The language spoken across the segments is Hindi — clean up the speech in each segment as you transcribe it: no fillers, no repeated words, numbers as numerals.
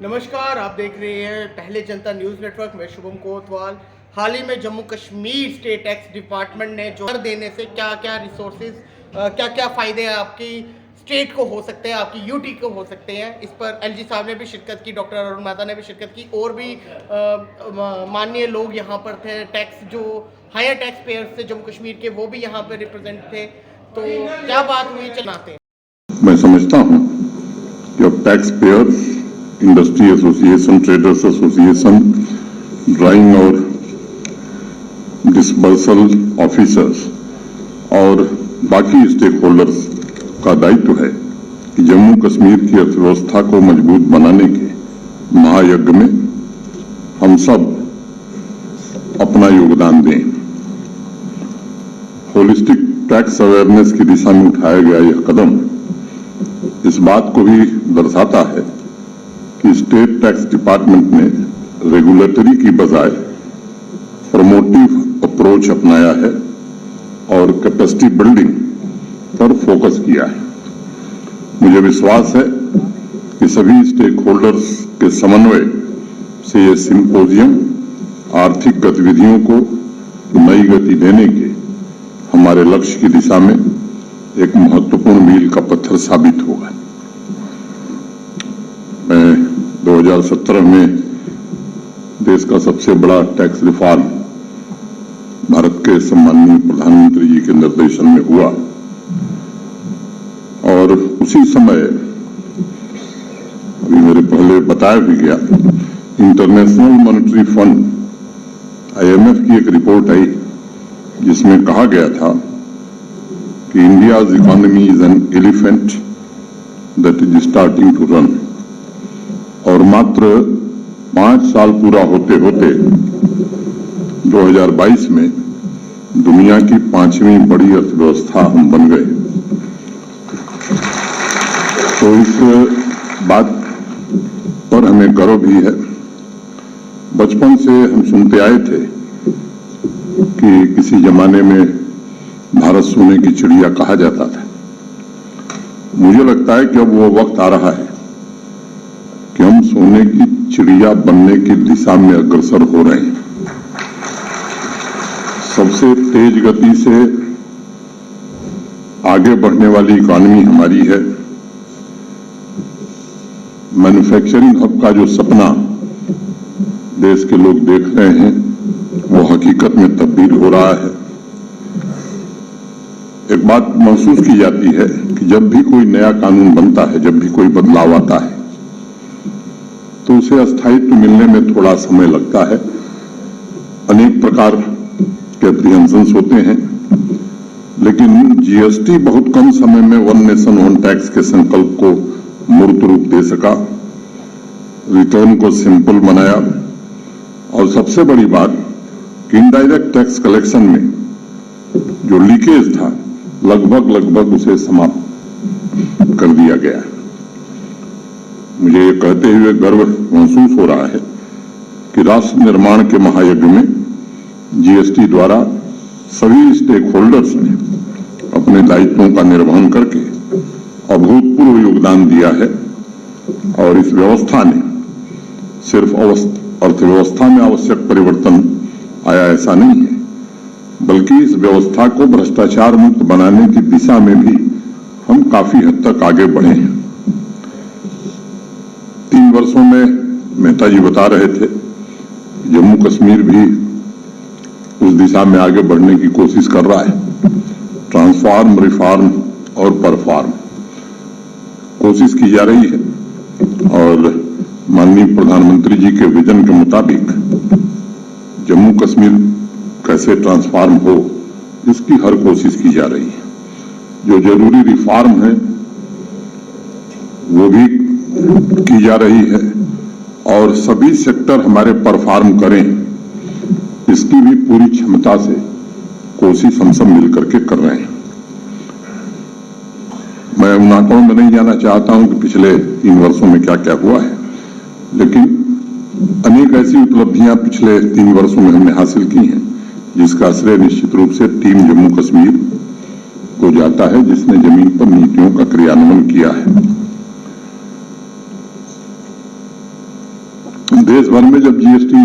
नमस्कार, आप देख रहे हैं पहले जनता न्यूज़ नेटवर्क में शुभम कोतवाल। हाल ही में Jammu Kashmir state tax department ने जो कर देने से क्या क्या रिसोर्सेज क्या क्या फ़ायदे आपकी स्टेट को हो सकते हैं, आपकी यूटी को हो सकते हैं, इस पर एलजी साहब ने भी शिरकत की, डॉक्टर अरुण मेहता ने भी शिरकत की और भी माननीय लोग यहाँ पर थे। टैक्स जो हायर टैक्स पेयर्स थे जम्मू कश्मीर के, वो भी यहाँ पर रिप्रेजेंट थे। तो क्या बात हुई, चलाते हैं। मैं समझता हूं कि अब tax payers, industry association, traders association, drawing और डिसबर्सल ऑफिसर्स और बाकी स्टेक होल्डर्स का दायित्व है कि जम्मू कश्मीर की अर्थव्यवस्था को मजबूत बनाने के महायज्ञ में हम सब अपना योगदान दें। होलिस्टिक टैक्स अवेयरनेस की दिशा में उठाया गया यह कदम इस बात को भी दर्शाता है कि स्टेट टैक्स डिपार्टमेंट ने रेगुलेटरी की बजाय प्रमोटिव अप्रोच अपनाया है और कैपेसिटी बिल्डिंग पर फोकस किया है। मुझे विश्वास है कि सभी स्टेक होल्डर्स के समन्वय से यह सिंपोजियम आर्थिक गतिविधियों को नई गति देने के हमारे लक्ष्य की दिशा में एक महत्वपूर्ण मील का पत्थर साबित होगा। मैं 2017 में देश का सबसे बड़ा टैक्स रिफॉर्म भारत के सम्माननीय प्रधानमंत्री जी के निर्देशन में हुआ और उसी समय अभी मेरे पहले बताया भी गया, इंटरनेशनल मॉनेटरी फंड IMF की एक रिपोर्ट आई जिसमें कहा गया था कि India's economy is an elephant that is starting to run, और मात्र 5 साल पूरा होते होते 2022 में दुनिया की 5वीं बड़ी अर्थव्यवस्था हम बन गए। तो इस बात पर हमें गर्व भी है। बचपन से हम सुनते आए थे कि किसी जमाने में भारत सोने की चिड़िया कहा जाता था। मुझे लगता है कि अब वो वक्त आ रहा है कि हम सोने की चिड़िया बनने की दिशा में अग्रसर हो रहे हैं। सबसे तेज गति से आगे बढ़ने वाली इकॉनमी हमारी है। मैन्युफैक्चरिंग हब का जो सपना देश के लोग देख रहे हैं वो हकीकत में तब्दील हो रहा है। एक बात महसूस की जाती है कि जब भी कोई नया कानून बनता है, जब भी कोई बदलाव आता है, तो उसे अस्थायित्व मिलने में थोड़ा समय लगता है। अनेक प्रकार के एप्रीहेंशंस होते हैं, लेकिन जीएसटी बहुत कम समय में वन नेशन वन टैक्स के संकल्प को मूर्त रूप दे सका, रिटर्न को सिंपल बनाया और सबसे बड़ी बात कि इनडायरेक्ट टैक्स कलेक्शन में जो लीकेज था लगभग उसे समाप्त कर दिया गया। मुझे ये कहते हुए गर्व महसूस हो रहा है कि राष्ट्र निर्माण के महायज्ञ में जीएसटी द्वारा सभी स्टेक होल्डर्स ने अपने दायित्वों का निर्वहन करके अभूतपूर्व योगदान दिया है और इस व्यवस्था ने सिर्फ अर्थव्यवस्था में आवश्यक परिवर्तन आया ऐसा नहीं है, बल्कि इस व्यवस्था को भ्रष्टाचार मुक्त बनाने की दिशा में भी हम काफी हद तक आगे बढ़े हैं। 3 वर्षों में मेहता जी बता रहे थे, जम्मू कश्मीर भी उस दिशा में आगे बढ़ने की कोशिश कर रहा है। ट्रांसफॉर्म, रिफॉर्म और परफॉर्म कोशिश की जा रही है और माननीय प्रधानमंत्री जी के विजन के मुताबिक जम्मू कश्मीर कैसे ट्रांसफॉर्म हो, इसकी हर कोशिश की जा रही है। जो जरूरी रिफॉर्म है वो भी की जा रही है और सभी सेक्टर हमारे परफॉर्म करें, इसकी भी पूरी क्षमता से कोशिश हम सब मिलकर के कर रहे हैं। मैं उन आंकड़ों में नहीं जाना चाहता हूं कि पिछले 3 वर्षों में क्या क्या हुआ है, लेकिन अनेक ऐसी उपलब्धियां पिछले 3 वर्षों में हमने हासिल की हैं जिसका श्रेय निश्चित रूप से टीम जम्मू कश्मीर को जाता है, जिसने जमीन पर नीतियों का क्रियान्वयन किया है। देश भर में जब जीएसटी,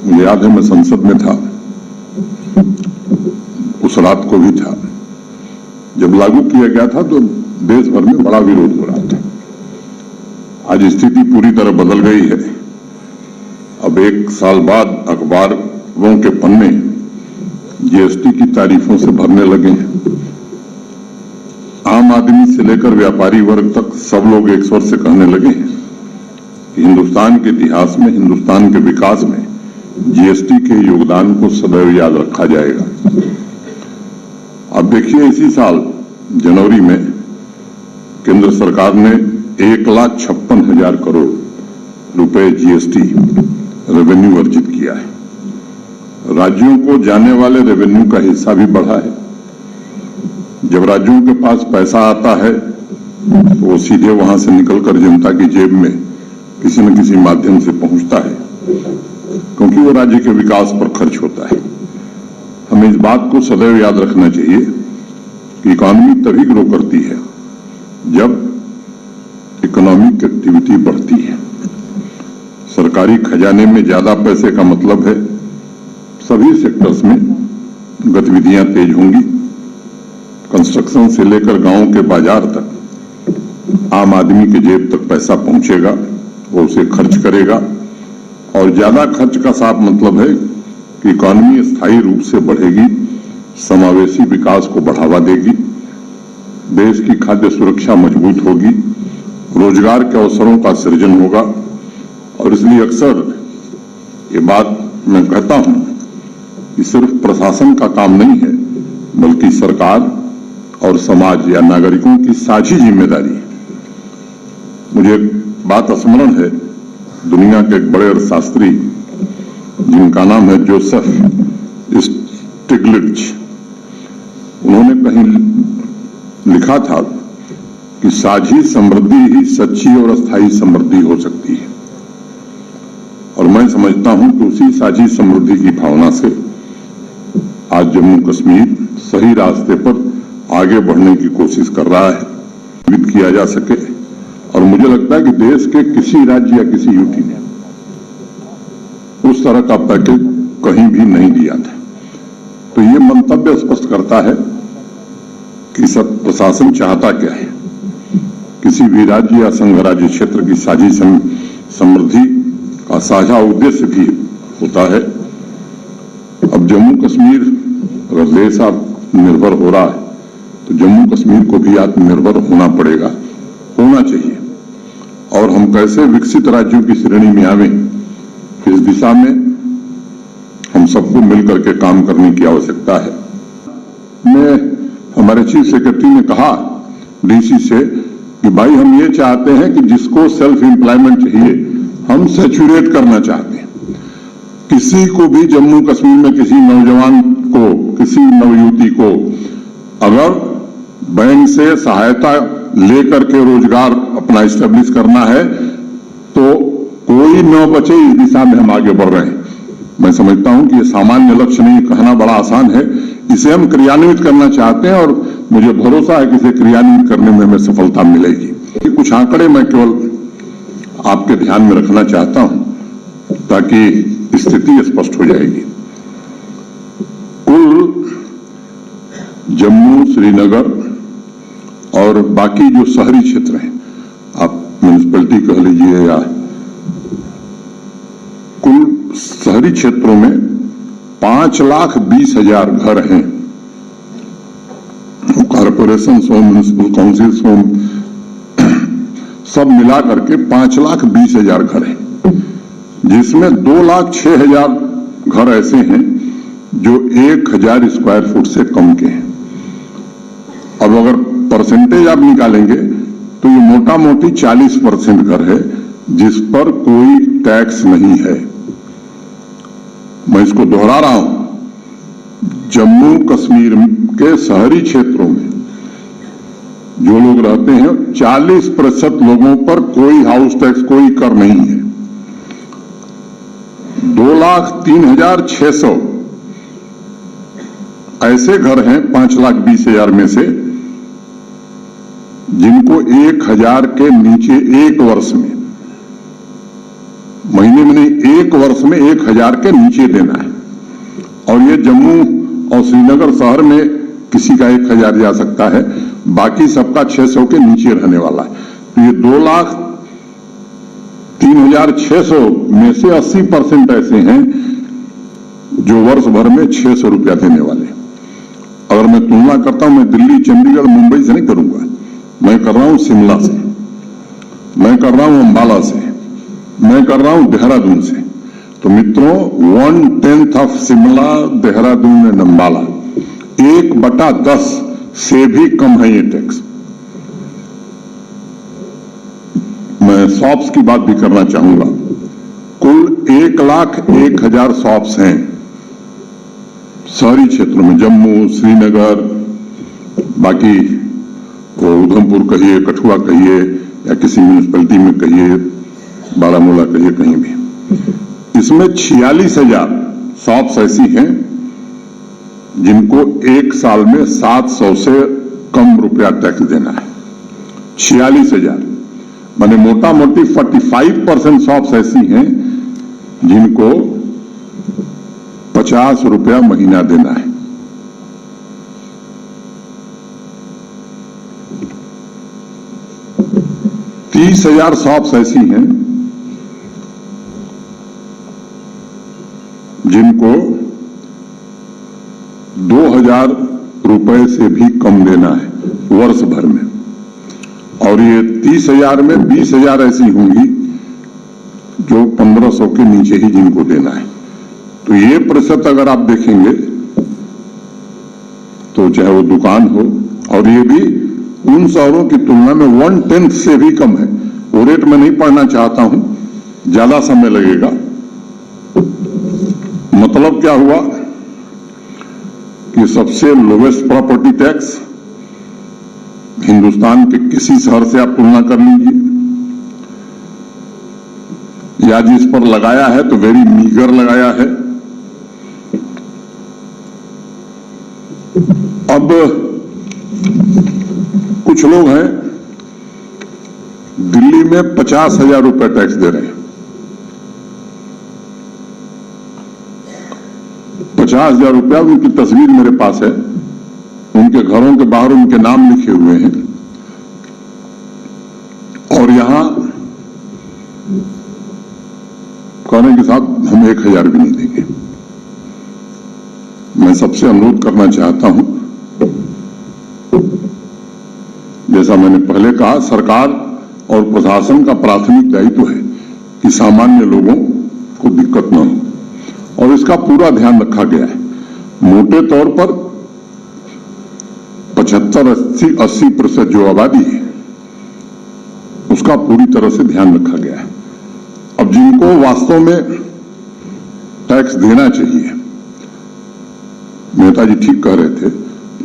मुझे याद है मैं संसद में था, उस रात को भी था, जब लागू किया गया था तो देश भर में बड़ा विरोध हो रहा था। आज स्थिति पूरी तरह बदल गई है। अब 1 साल बाद अखबारों के पन्ने जीएसटी की तारीफों से भरने लगे हैं। आम आदमी से लेकर व्यापारी वर्ग तक सब लोग एक स्वर से कहने लगे हैं कि हिंदुस्तान के इतिहास में, हिंदुस्तान के विकास में जीएसटी के योगदान को सदैव याद रखा जाएगा। अब देखिए, इसी साल जनवरी में केंद्र सरकार ने 1,56,000 करोड़ रुपए जीएसटी रेवेन्यू अर्जित किया है। राज्यों को जाने वाले रेवेन्यू का हिस्सा भी बढ़ा है। जब राज्यों के पास पैसा आता है तो वो सीधे वहां से निकलकर जनता की जेब में किसी न किसी माध्यम से पहुंचता है, क्योंकि वो राज्य के विकास पर खर्च होता है। हमें इस बात को सदैव याद रखना चाहिए कि इकोनॉमी तभी ग्रो करती है जब इकोनॉमिक एक्टिविटी बढ़ती है। सरकारी खजाने में ज्यादा पैसे का मतलब है सभी सेक्टर्स में गतिविधियां तेज होंगी। कंस्ट्रक्शन से लेकर गांव के बाजार तक आम आदमी के जेब तक पैसा पहुंचेगा, वो उसे खर्च करेगा, और ज्यादा खर्च का साफ मतलब है कि इकोनॉमी स्थायी रूप से बढ़ेगी, समावेशी विकास को बढ़ावा देगी, देश की खाद्य सुरक्षा मजबूत होगी, रोजगार के अवसरों का सृजन होगा। और इसलिए अक्सर ये बात मैं कहता हूं कि सिर्फ प्रशासन का काम नहीं है, बल्कि सरकार और समाज या नागरिकों की साझी जिम्मेदारी है। मुझे एक बात स्मरण है, दुनिया के एक बड़े अर्थशास्त्री जिनका नाम है जोसेफ स्टिग्लिट्ज, उन्होंने कहीं लिखा था कि साझी समृद्धि ही सच्ची और अस्थायी समृद्धि हो सकती है। और मैं समझता हूं कि उसी साझी समृद्धि की भावना से आज जम्मू कश्मीर सही रास्ते पर आगे बढ़ने की कोशिश कर रहा है, वित्त किया जा सके। और मुझे लगता है कि देश के किसी राज्य या किसी यूटी ने उस तरह का पैकेज कहीं भी नहीं दिया था। तो ये मंतव्य स्पष्ट करता है कि सब प्रशासन चाहता क्या है। किसी भी राज्य या संघ राज्य क्षेत्र की साझी समृद्धि का साझा उद्देश्य भी होता है। अब जम्मू कश्मीर अगर देश आत्मनिर्भर हो रहा है तो जम्मू कश्मीर को भी आत्मनिर्भर होना पड़ेगा, होना चाहिए। और हम कैसे विकसित राज्यों की श्रेणी में आवें, इस दिशा में हम सबको मिलकर के काम करने की आवश्यकता है। हमारे चीफ सेक्रेटरी ने कहा डीसी से कि भाई हम ये चाहते हैं कि जिसको सेल्फ एम्प्लॉयमेंट चाहिए हम सैचुरेट करना चाहते हैं। किसी को भी जम्मू कश्मीर में किसी नौजवान को, किसी नवयुवती को अगर बैंक से सहायता लेकर के रोजगार अपना एस्टेब्लिश करना है तो कोई न बचे, इस दिशा में हम आगे बढ़ रहे हैं। मैं समझता हूं कि ये सामान्य लक्ष्य नहीं, कहना बड़ा आसान है, इसे हम क्रियान्वित करना चाहते हैं और मुझे भरोसा है कि इसे क्रियान्वित करने में हमें सफलता मिलेगी। कुछ आंकड़े मैं केवल आपके ध्यान में रखना चाहता हूं ताकि स्थिति स्पष्ट हो जाएगी। कुल जम्मू, श्रीनगर और बाकी जो शहरी क्षेत्र हैं, आप म्यूनिसिपैलिटी कह लीजिए, या कुल शहरी क्षेत्रों में 5,20,000 घर हैं। कॉर्पोरेशन हो, म्यूनिसिपल काउंसिल्स हो, सब मिला करके 5,20,000 घर हैं, जिसमें 2,06,000 घर ऐसे हैं जो 1,000 स्क्वायर फुट से कम के हैं। अब अगर परसेंटेज आप निकालेंगे तो ये मोटा मोटी 40% घर है जिस पर कोई टैक्स नहीं है। मैं इसको दोहरा रहा हूं, जम्मू कश्मीर के शहरी क्षेत्रों में जो लोग रहते हैं 40% लोगों पर कोई हाउस टैक्स, कोई कर नहीं है। 2,03,600 ऐसे घर हैं 5,20,000 में से जिनको 1,000 के नीचे एक वर्ष में महीने में नहीं, एक वर्ष में 1000 के नीचे देना है। और ये जम्मू और श्रीनगर शहर में किसी का 1000 जा सकता है, बाकी सबका 600 के नीचे रहने वाला है। तो ये 2,03,600 में से 80% ऐसे हैं जो वर्ष भर में 600 रुपया देने वाले। अगर मैं तुलना करता हूं, मैं दिल्ली, चंडीगढ़, मुंबई से नहीं करूंगा, मैं कर रहा हूं शिमला से, मैं कर रहा हूं अंबाला से, मैं कर रहा हूं देहरादून से। तो मित्रों, 1/10 ऑफ शिमला, देहरादून एंड अंबाला, 1/10 से भी कम है ये टैक्स। मैं शॉप्स की बात भी करना चाहूंगा। कुल 1,01,000 शॉप्स हैं शहरी क्षेत्रों में, जम्मू, श्रीनगर, बाकी वो उधमपुर कहिए, कठुआ कहिए, या किसी म्यूनिसिपैलिटी में कहिए, बारामूला कहिए, कहीं भी। इसमें 46,000 शॉप्स ऐसी हैं जिनको एक साल में 700 से कम रुपया टैक्स देना है। 46,000 माने मोटा मोटी 45% शॉप्स ऐसी हैं जिनको 50 रुपया महीना देना है। तो 30,000 शॉप्स ऐसी हैं जिनको 2,000 रुपए से भी कम देना है वर्ष भर में। और ये 30,000 में 20,000 ऐसी होंगी जो 1,500 के नीचे ही जिनको देना है। तो ये प्रतिशत अगर आप देखेंगे तो चाहे वो दुकान हो, और ये भी उन शहरों की तुलना में 1/10 से भी कम है। वो रेट में नहीं पढ़ना चाहता हूं, ज्यादा समय लगेगा। मतलब क्या हुआ कि सबसे लोवेस्ट प्रॉपर्टी टैक्स हिंदुस्तान के किसी शहर से आप तुलना कर लीजिए, या जिस पर लगाया है तो वेरी मीगर लगाया है। अब कुछ लोग हैं दिल्ली में 50,000 रुपए टैक्स दे रहे हैं। 50,000 रुपया, उनकी तस्वीर मेरे पास है, उनके घरों के बाहर उनके नाम लिखे हुए हैं, और यहां कहने के साथ हम 1,000 भी नहीं देंगे। मैं सबसे अनुरोध करना चाहता हूं, जैसा मैंने पहले कहा, सरकार और प्रशासन का प्राथमिक दायित्व है कि सामान्य लोगों को दिक्कत न हो, और इसका पूरा ध्यान रखा गया है। मोटे तौर पर 75-80% जो आबादी है उसका पूरी तरह से ध्यान रखा गया है। अब जिनको वास्तव में टैक्स देना चाहिए, नेताजी ठीक कह रहे थे,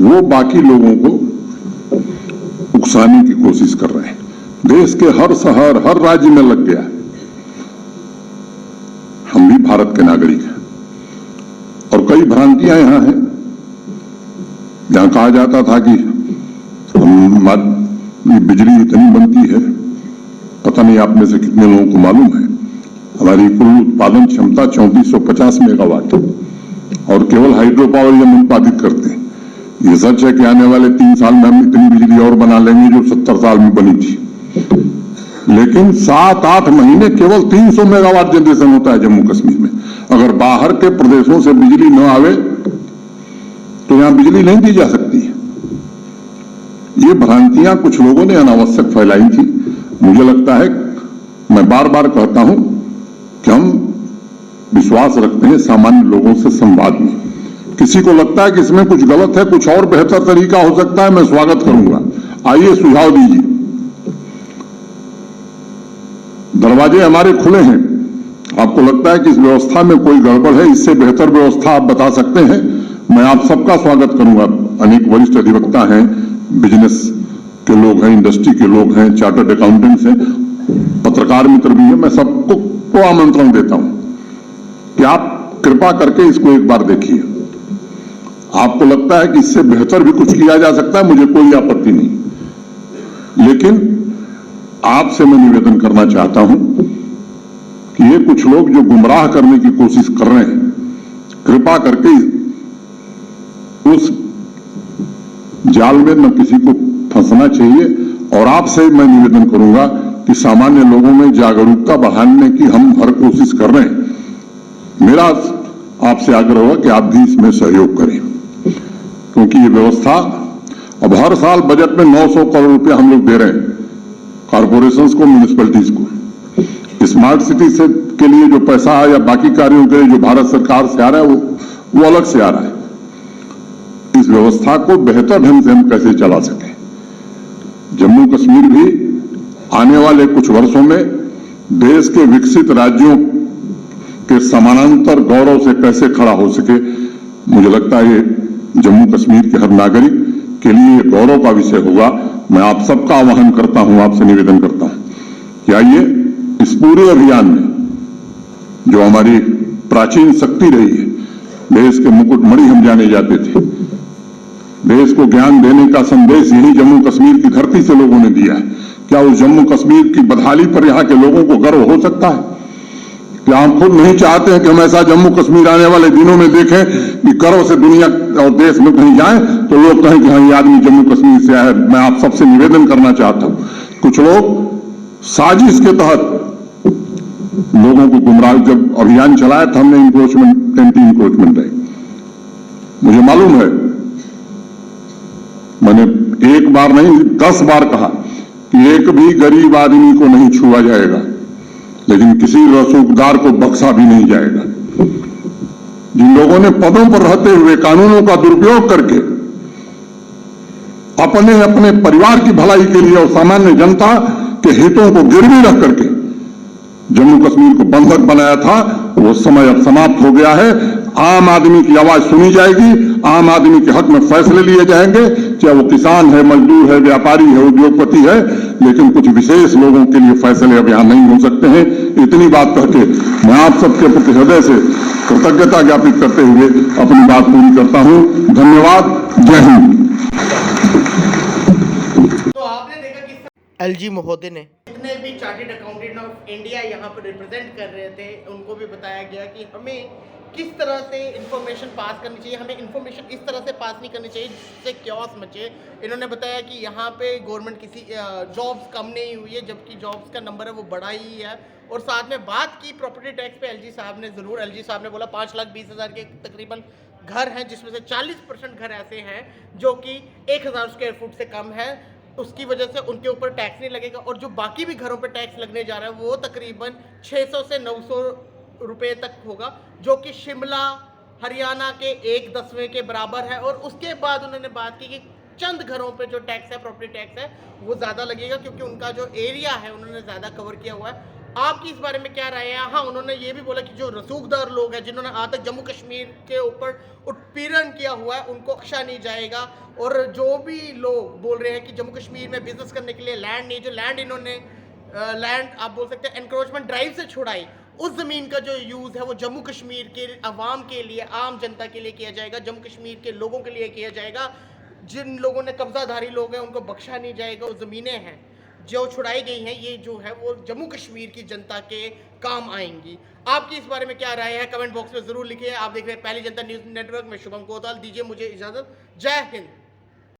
वो बाकी लोगों को उकसाने की कोशिश कर रहे हैं। देश के हर शहर, हर राज्य में लग गया। हम भी भारत के नागरिक हैं, और कई भ्रांतियां यहां हैं। जहां कहा जाता था कि बिजली इतनी बनती है, पता नहीं आप में से कितने लोगों को मालूम है, हमारी कुल उत्पादन क्षमता 3450 मेगावाट है, और केवल हाइड्रो पावर हम उत्पादित करते हैं। ये सच है कि आने वाले 3 साल में हम इतनी बिजली और बना लेंगे जो 70 साल में बनी थी, लेकिन 7-8 महीने केवल 300 मेगावाट जनरेशन होता है जम्मू कश्मीर में। अगर बाहर के प्रदेशों से बिजली न आवे तो यहां बिजली नहीं दी जा सकती है। ये भ्रांतियां कुछ लोगों ने अनावश्यक फैलाई थी। मुझे लगता है, मैं बार बार कहता हूं कि हम विश्वास रखते हैं सामान्य लोगों से संवाद में। किसी को लगता है कि इसमें कुछ गलत है, कुछ और बेहतर तरीका हो सकता है, मैं स्वागत करूंगा। आइए सुझाव दीजिए, दरवाजे हमारे खुले हैं। आपको लगता है कि इस व्यवस्था में कोई गड़बड़ है, इससे बेहतर व्यवस्था आप बता सकते हैं, मैं आप सबका स्वागत करूंगा। अनेक वरिष्ठ अधिवक्ता हैं, बिजनेस के लोग हैं, इंडस्ट्री के लोग हैं, चार्टर्ड अकाउंटेंट्स हैं, पत्रकार मित्र भी हैं। मैं सबको आमंत्रण देता हूं कि आप कृपा करके इसको एक बार देखिए। आपको लगता है कि इससे बेहतर भी कुछ किया जा सकता है, मुझे कोई आपत्ति नहीं, लेकिन आपसे मैं निवेदन करना चाहता हूं कि ये कुछ लोग जो गुमराह करने की कोशिश कर रहे हैं, कृपा करके उस जाल में न किसी को फंसना चाहिए। और आपसे मैं निवेदन करूंगा कि सामान्य लोगों में जागरूकता बढ़ाने की हम हर कोशिश कर रहे हैं। मेरा आपसे आग्रह होगा कि आप भी इसमें सहयोग करें, क्योंकि ये व्यवस्था अब हर साल बजट में 900 करोड़ रुपया हम लोग दे रहे हैं कॉर्पोरेशंस को, म्यूनिसिपैलिटीज को। स्मार्ट सिटी से के लिए जो पैसा है या बाकी कार्यों के लिए जो भारत सरकार से आ रहा है वो अलग से आ रहा है। इस व्यवस्था को बेहतर ढंग से हम कैसे चला सकें। जम्मू कश्मीर भी आने वाले कुछ वर्षों में देश के विकसित राज्यों के समानांतर गौरव से कैसे खड़ा हो सके, मुझे लगता है ये जम्मू कश्मीर के हर नागरिक के लिए गौरव का विषय होगा। मैं आप सबका आह्वान करता हूं, आपसे निवेदन करता हूं कि आइए इस पूरे अभियान में जो हमारी प्राचीन शक्ति रही है, देश के मुकुटमणि हम जाने जाते थे, देश को ज्ञान देने का संदेश यही जम्मू कश्मीर की धरती से लोगों ने दिया है। क्या उस जम्मू कश्मीर की बदहाली पर यहां के लोगों को गर्व हो सकता है? क्या हम खुद नहीं चाहते हैं कि हम ऐसा जम्मू कश्मीर आने वाले दिनों में देखें कि गर्व से दुनिया और देश में कहीं जाएं तो लोग कहें कि हाँ, ये आदमी जम्मू कश्मीर से आया है। मैं आप सबसे निवेदन करना चाहता हूं, कुछ लोग साजिश के तहत लोगों को गुमराह, जब अभियान चलाया था हमने इंक्रोचमेंट, एंटी इंक्रोचमेंट है, मुझे मालूम है, मैंने एक बार नहीं 10 बार कहा कि एक भी गरीब आदमी को नहीं छुआ जाएगा, लेकिन किसी रसूखदार को बख्शा भी नहीं जाएगा। जिन लोगों ने पदों पर रहते हुए कानूनों का दुरुपयोग करके अपने अपने परिवार की भलाई के लिए और सामान्य जनता के हितों को गिरवी रख करके जम्मू कश्मीर को बंधक बनाया था, वो समय अब समाप्त हो गया है। आम आदमी की आवाज सुनी जाएगी, आम आदमी के हक में फैसले लिए जाएंगे, चाहे वो किसान है, मजदूर है, व्यापारी है, उद्योगपति है, लेकिन कुछ विशेष लोगों के लिए फैसले अब यहां नहीं हो सकते हैं। इतनी बात कहते मैं आप सबके प्रति हृदय से कृतज्ञता ज्ञापित करते हुए अपनी बात पूरी करता हूं। धन्यवाद। जय हिंद। तो आपने देखा कि एलजी महोदय ने जितने भी चार्टर्ड अकाउंटेंट ऑफ इंडिया यहाँ पर रिप्रेजेंट कर रहे थे, उनको भी बताया गया कि हमें किस तरह से इंफॉर्मेशन पास करनी चाहिए, हमें इंफॉर्मेशन इस तरह से पास नहीं करनी चाहिए जिससे क्योस मचे। इन्होंने बताया कि यहाँ पे गवर्नमेंट किसी जॉब्स कम नहीं हुई है, जबकि जॉब्स का नंबर है वो बढ़ा ही है। और साथ में बात की प्रॉपर्टी टैक्स पे, एलजी साहब ने ज़रूर, एलजी साहब ने बोला 5,20,000 के तकरीबन घर हैं, जिसमें से 40% घर ऐसे हैं जो कि 1,000 स्क्वायर फुट से कम है, उसकी वजह से उनके ऊपर टैक्स नहीं लगेगा। और जो बाकी भी घरों पर टैक्स लगने जा रहा है वो तकरीबन 600 से 900 रुपए तक होगा, जो कि शिमला हरियाणा के 1/10 के बराबर है। और उसके बाद उन्होंने बात की कि चंद घरों पे जो टैक्स है, प्रॉपर्टी टैक्स है, वो ज़्यादा लगेगा क्योंकि उनका जो एरिया है उन्होंने ज़्यादा कवर किया हुआ है। आपकी इस बारे में क्या राय है? हाँ, उन्होंने ये भी बोला कि जो रसूखदार लोग हैं जिन्होंने आज तक जम्मू कश्मीर के ऊपर उत्पीड़न किया हुआ है उनको बख्शा नहीं जाएगा। और जो भी लोग बोल रहे हैं कि जम्मू कश्मीर में बिजनेस करने के लिए लैंड नहीं, जो लैंड इन्होंने लैंड आप बोल सकते हैं एनक्रोचमेंट ड्राइव से छुड़ाई, उस ज़मीन का जो यूज़ है वो जम्मू कश्मीर के अवाम के लिए, आम जनता के लिए किया जाएगा, जम्मू कश्मीर के लोगों के लिए किया जाएगा। जिन लोगों ने कब्जाधारी लोग हैं उनको बख्शा नहीं जाएगा। वो ज़मीनें हैं जो छुड़ाई गई हैं, ये जो है वो जम्मू कश्मीर की जनता के काम आएंगी। आपकी इस बारे में क्या राय है? कमेंट बॉक्स में ज़रूर लिखिए। आप देख रहे हैं पहली जनता न्यूज़ नेटवर्क में शुभम कोतवाल। दीजिए मुझे इजाज़त। जय हिंद।